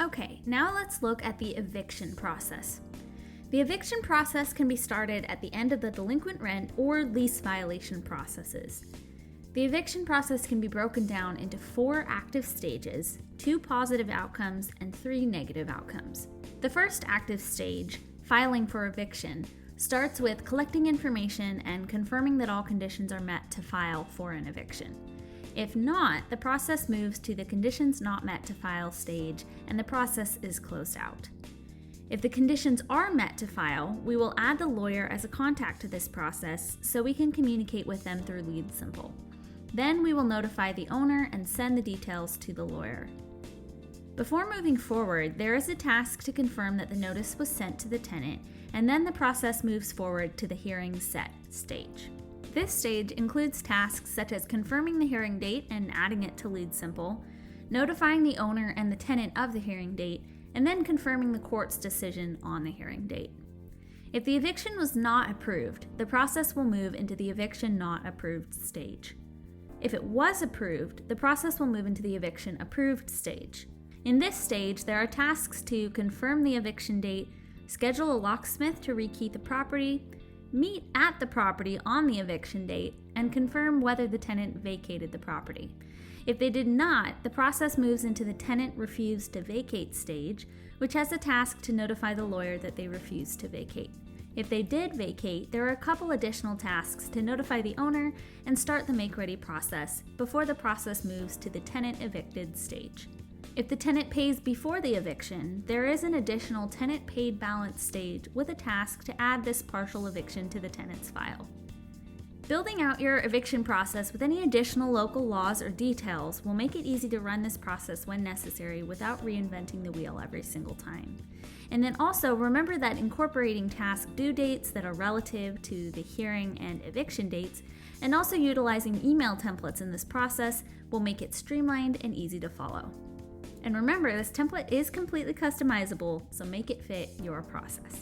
Okay, now let's look at the eviction process. The eviction process can be started at the end of the delinquent rent or lease violation processes. The eviction process can be broken down into 4 active stages, 2 positive outcomes, and 3 negative outcomes. The first active stage, filing for eviction, starts with collecting information and confirming that all conditions are met to file for an eviction. If not, the process moves to the conditions not met to file stage and the process is closed out. If the conditions are met to file, we will add the lawyer as a contact to this process so we can communicate with them through LeadSimple. Then we will notify the owner and send the details to the lawyer. Before moving forward, there is a task to confirm that the notice was sent to the tenant, and then the process moves forward to the hearing set stage. This stage includes tasks such as confirming the hearing date and adding it to LeadSimple, notifying the owner and the tenant of the hearing date, and then confirming the court's decision on the hearing date. If the eviction was not approved, the process will move into the eviction not approved stage. If it was approved, the process will move into the eviction approved stage. In this stage, there are tasks to confirm the eviction date, schedule a locksmith to rekey the property, meet at the property on the eviction date, and confirm whether the tenant vacated the property. If they did not, the process moves into the tenant refused to vacate stage, which has a task to notify the lawyer that they refused to vacate. If they did vacate, there are a couple additional tasks to notify the owner and start the make-ready process before the process moves to the tenant evicted stage. If the tenant pays before the eviction, there is an additional tenant paid balance stage with a task to add this partial eviction to the tenant's file. Building out your eviction process with any additional local laws or details will make it easy to run this process when necessary without reinventing the wheel every single time. And then also remember that incorporating task due dates that are relative to the hearing and eviction dates, and also utilizing email templates in this process will make it streamlined and easy to follow. And remember, this template is completely customizable, so make it fit your process.